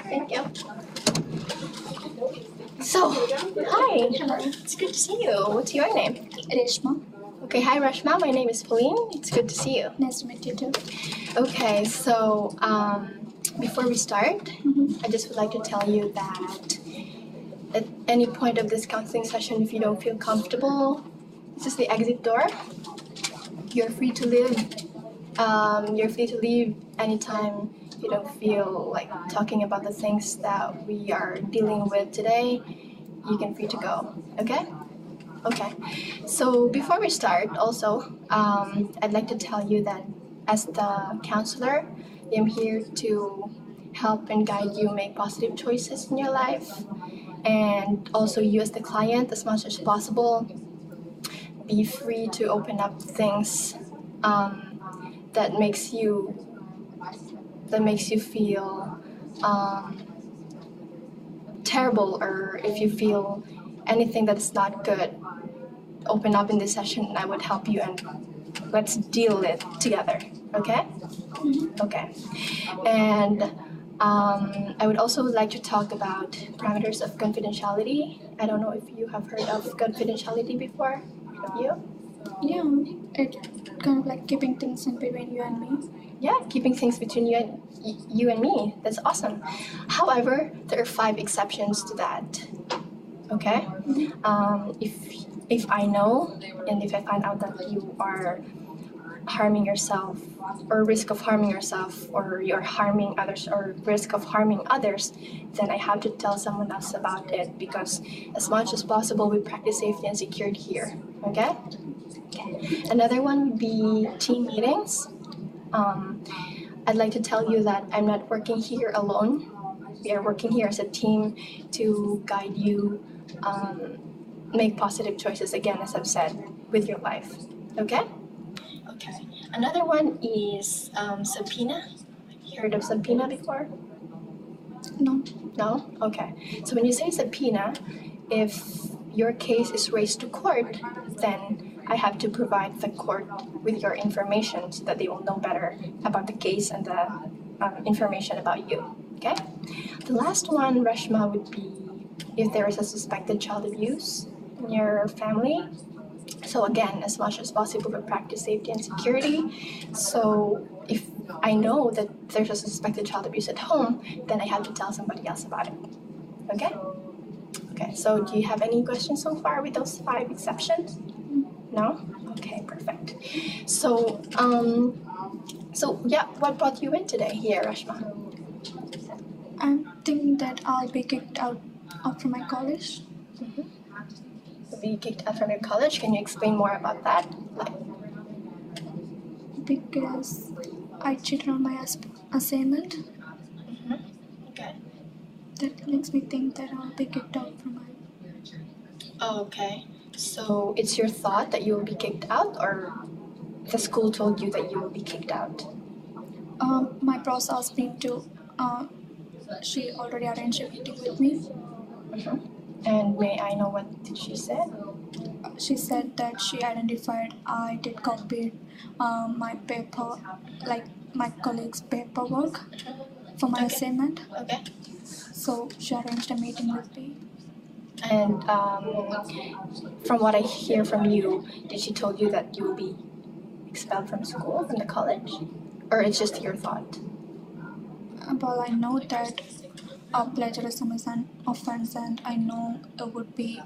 Thank you. So, hi. Hello. It's good to see you. What's your name? Reshma. Okay, hi Reshma. My name is Pauline. It's good to see you. Nice to meet you too. Okay, so before we start, I just would like to tell you that at any point of this counseling session, if you don't feel comfortable, this is the exit door. You're free to leave. You're free to leave anytime you don't feel like talking about the things that we are dealing with today. You can free to go. Okay? Okay. So before we start, also, I'd like to tell you that as the counselor, I'm here to help and guide you make positive choices in your life. And also you as the client, as much as possible, be free to open up things that makes you feel terrible, or if you feel anything that is not good, open up in this session and I would help you and let's deal it together. Okay? Okay. And I would also like to talk about parameters of confidentiality. I don't know if you have heard of confidentiality before. Have you? Yeah, it's kind of like keeping things in between you and me. Yeah, keeping things between you and me. That's awesome. However, there are 5 exceptions to that. Okay? If I know and if I find out that you are harming yourself or risk of harming yourself, or you're harming others or risk of harming others, then I have to tell someone else about it, because as much as possible we practice safety and security here. Okay? Another one would be team meetings. I'd like to tell you that I'm not working here alone. We are working here as a team to guide you make positive choices, again, as I've said, with your life. Okay? Okay. Another one is subpoena. You heard of subpoena before? No. No? Okay. So when you say subpoena, if your case is raised to court, then I have to provide the court with your information so that they will know better about the case and the information about you. Okay? The last one, Reshma, would be if there is a suspected child abuse in your family. So again, as much as possible, we practice safety and security. So if I know that there's a suspected child abuse at home, then I have to tell somebody else about it. Okay? Okay, so do you have any questions so far with those 5 exceptions? No? Okay, perfect. So, what brought you in today here, Reshma? I'm thinking that I'll be kicked out from my college. You'll be kicked out from your college. Can you explain more about that? Because I cheated on my assignment. Okay. That makes me think that I'll be kicked out from my... Oh, okay. So it's your thought that you will be kicked out, or the school told you that you will be kicked out? My boss asked me to... she already arranged a meeting with me. And may I know what did she say? She said that she identified I did copy my paper, like my colleague's paperwork for my assignment. Okay. So she arranged a meeting with me. And from what I hear from you, did she told you that you will be expelled from school, from the college? Or it's just your thought? Well, I know that plagiarism is an offense, and I know it would be...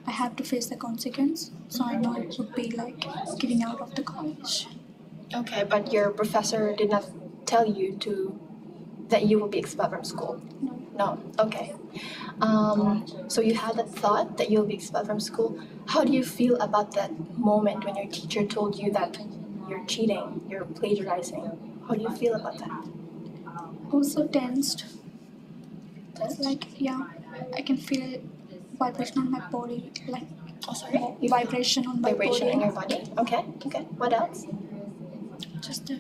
I have to face the consequence, so I know it would be like getting out of the college. Okay, but your professor did not tell you that you will be expelled from school? No. No, okay. So you had that thought that you'll be expelled from school. How do you feel about that moment when your teacher told you that you're cheating, you're plagiarizing? How do you feel about that? Also tensed. It's like, yeah, I can feel vibration on my body, like vibration on my Vibration body. in your body? Okay. What else? Just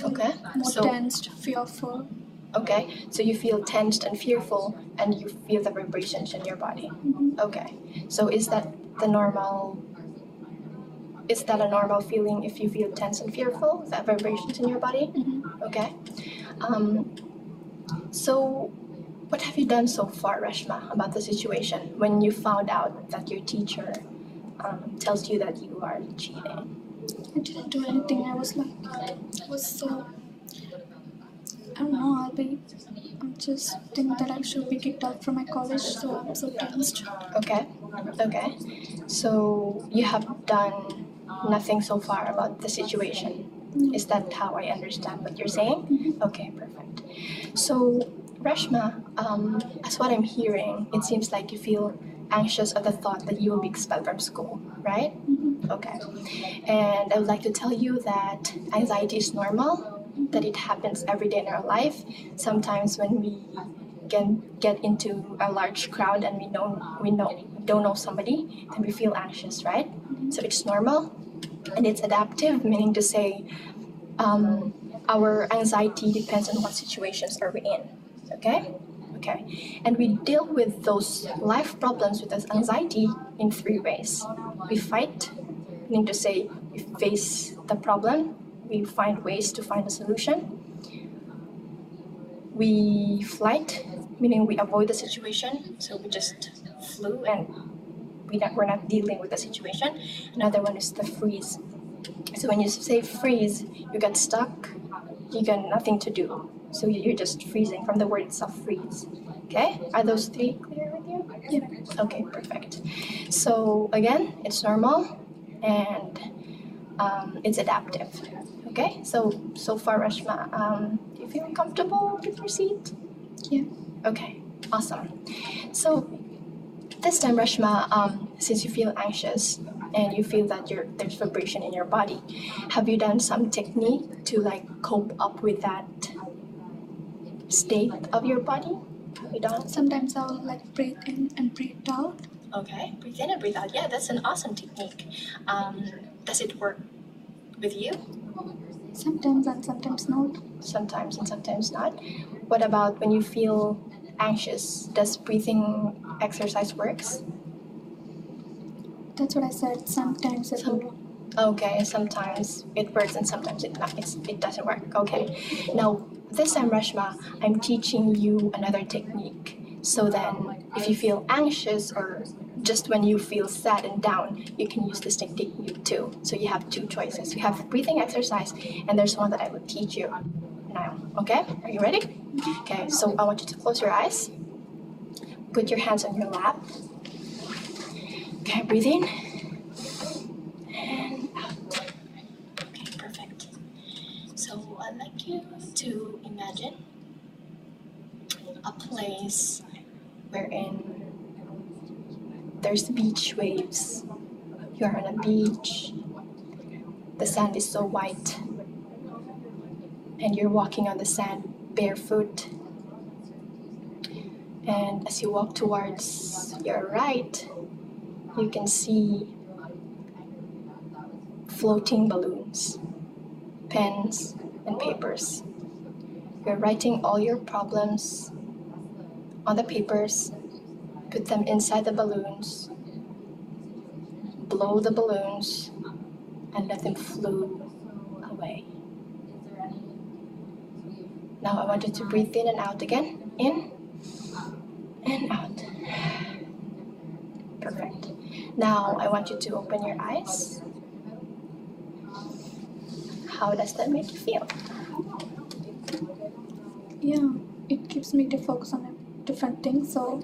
Okay. more tensed, fearful. Okay, so you feel tensed and fearful, and you feel the vibrations in your body. Okay, so is that a normal feeling if you feel tense and fearful, that vibrations in your body? Okay. So What have you done so far, Reshma, about the situation when you found out that your teacher tells you that you are cheating? I didn't do anything. I was so, I don't know, I'm just think that I should be kicked out from my college, so I'm so tensed. Okay. So you have done nothing so far about the situation. Is that how I understand what you're saying? Okay, perfect. So, Reshma, as what I'm hearing, it seems like you feel anxious at the thought that you will be expelled from school, right? Okay. And I would like to tell you that anxiety is normal, that it happens every day in our life. Sometimes when we can get into a large crowd and we don't know somebody, then we feel anxious, right? So it's normal and it's adaptive, meaning to say our anxiety depends on what situations are we in. Okay? Okay. And we deal with those life problems with this anxiety in three ways. We fight, meaning to say we face the problem, we find ways to find a solution. We flight, meaning we avoid the situation, so we just flew and we're not dealing with the situation. Another one is the freeze. So when you say freeze, you get stuck, you got nothing to do. So you're just freezing from the word itself, freeze. Okay? Are those three clear with you? Yeah. Okay, perfect. So again, it's normal and it's adaptive. Okay? So far, Reshma, do you feel comfortable with your seat? Yeah. Okay, awesome. So this time, Reshma, since you feel anxious and you feel that there's vibration in your body, have you done some technique to cope up with that state of your body? Have you done? Sometimes I'll breathe in and breathe out. Okay, breathe in and breathe out. Yeah, that's an awesome technique. Does it work with you? Sometimes and sometimes not. Sometimes and sometimes not. What about when you feel anxious? Does breathing exercise works? That's what I said. Sometimes it will. Okay, sometimes it works and sometimes it doesn't work. Okay. Now, this time, Reshma, I'm teaching you another technique. So then, if you feel anxious or just when you feel sad and down, you can use this technique too. So you have two choices. You have breathing exercise, and there's one that I will teach you now. Okay? Are you ready? Okay, so I want you to close your eyes. Put your hands on your lap. Okay, breathe in. And out. Okay, perfect. So I'd like you to imagine a place wherein there's beach waves. You're on a beach. The sand is so white. And you're walking on the sand barefoot. And as you walk towards your right, you can see floating balloons, pens, and papers. You're writing all your problems on the papers, put them inside the balloons, blow the balloons, and let them flow away. Now I want you to breathe in and out again. In and out. Perfect. Now I want you to open your eyes. How does that make you feel? Yeah, it keeps me to focus on a different things, so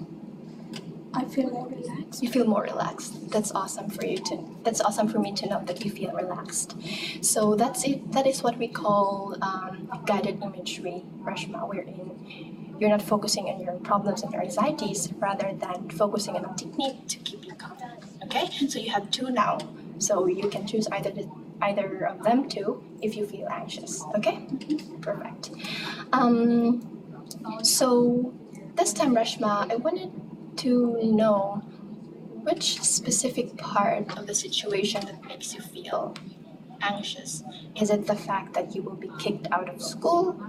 I feel more relaxed. You feel more relaxed. That's awesome for you that's awesome for me to know that you feel relaxed. So that's it. That is what we call guided imagery, Reshma, wherein you're not focusing on your problems and your anxieties rather than focusing on a technique to keep you calm. Okay? So you have two now. So you can choose either of them two if you feel anxious. Okay? Perfect. So this time, Reshma, I wanted to know which specific part of the situation that makes you feel anxious. Is it the fact that you will be kicked out of school?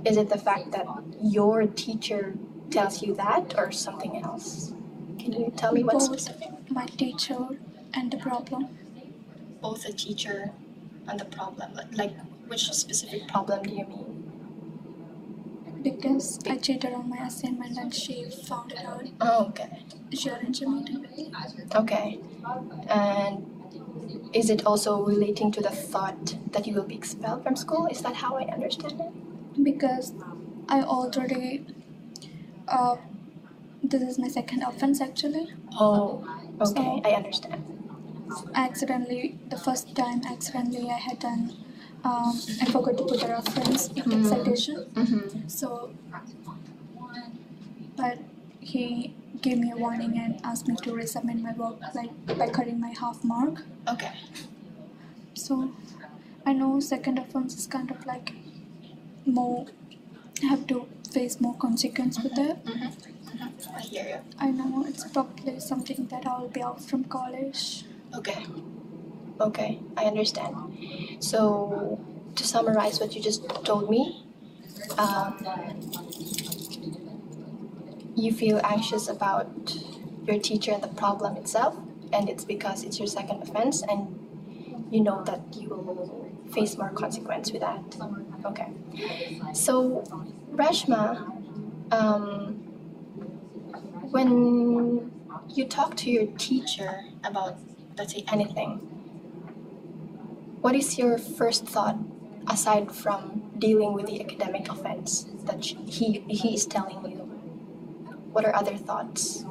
Is it the fact that your teacher tells you that, or something else? Can you tell me what's specific? My teacher and the problem. Both the teacher and the problem. Like which specific problem do you mean? because I cheated on my assignment and she found it out. Oh, okay. She arranged a meeting with me. Okay. And is it also relating to the thought that you will be expelled from school? Is that how I understand it? Because I already, this is my second offense actually. Oh, okay. So- I understand. The first time accidentally I had done, I forgot to put a reference in the citation. Mm-hmm. So, but he gave me a warning and asked me to resubmit my work like by cutting my half mark. Okay. So, I know second offense is kind of like more, I have to face more consequence with it. Mm-hmm. I hear you. I know it's probably something that I'll be out from college. Okay. Okay, I understand. So, to summarize what you just told me, you feel anxious about your teacher and the problem itself, and it's because it's your second offense, and you know that you will face more consequence with that. Okay. So, Reshma, when you talk to your teacher about, let's say, anything, what is your first thought aside from dealing with the academic offense that he is telling you? What are other thoughts?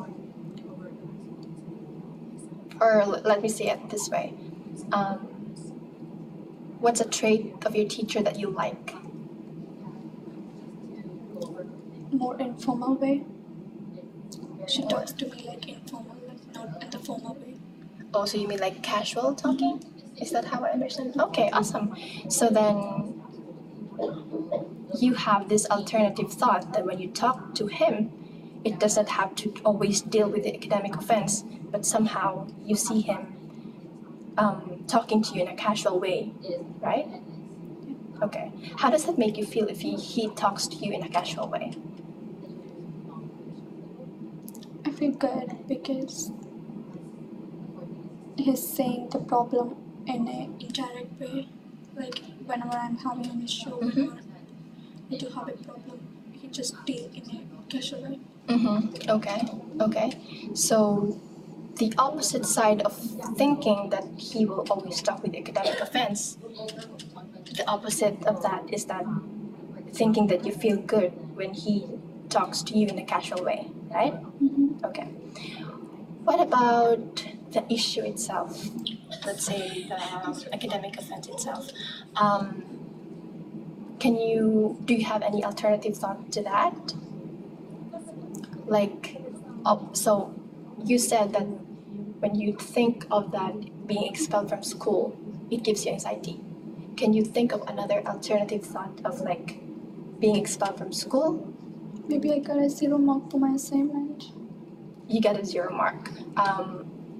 Or let me say it this way. What's a trait of your teacher that you like? More informal way. She talks to me like informal, like not in the formal way. Oh, so you mean like casual talking? Is that how I understand? Okay, awesome. So then you have this alternative thought that when you talk to him, it doesn't have to always deal with the academic offense, but somehow you see him talking to you in a casual way, right? Okay. How does that make you feel if he talks to you in a casual way? I feel good because he's saying the problem in an indirect way. Like whenever I'm having an issue or I do have a problem, he just deal in a casual way. Okay. Okay. So the opposite side of thinking that he will always talk with academic offense, the opposite of that is that thinking that you feel good when he talks to you in a casual way, right? Okay. What about the issue itself? Let's say the academic offense itself. Do you have any alternative thought to that? Like, so you said that when you think of that being expelled from school, it gives you anxiety. Can you think of another alternative thought of like being expelled from school? Maybe I got a 0 mark for my assignment. You get a 0 mark.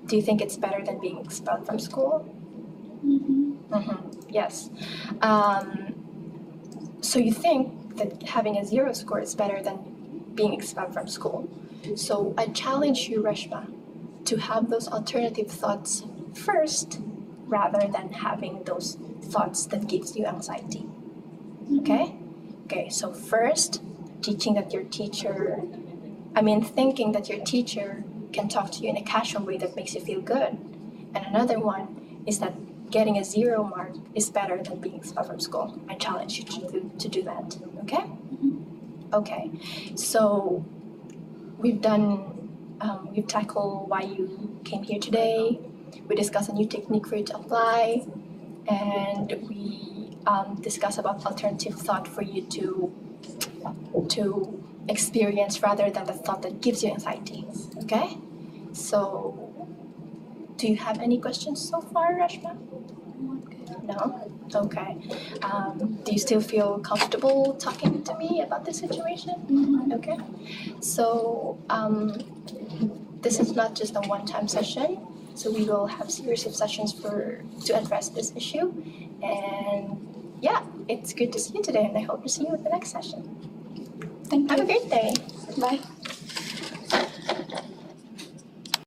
Do you think it's better than being expelled from school? Yes. So you think that having a 0 score is better than being expelled from school. So I challenge you, Reshma, to have those alternative thoughts first rather than having those thoughts that gives you anxiety. Okay? Okay, so first, thinking that your teacher can talk to you in a casual way that makes you feel good. And another one is that getting a 0 mark is better than being expelled from school. I challenge you to do that. Okay? Okay. So we've tackled why you came here today. We discussed a new technique for you to apply, and we discuss about alternative thought for you to experience rather than the thought that gives you anxiety. Okay? So, do you have any questions so far, Reshma? No? Okay. Do you still feel comfortable talking to me about this situation? Okay. So, this is not just a one-time session. So we will have series of sessions to address this issue. And yeah, it's good to see you today, and I hope to see you at the next session. Thank you. Have a great day. Bye.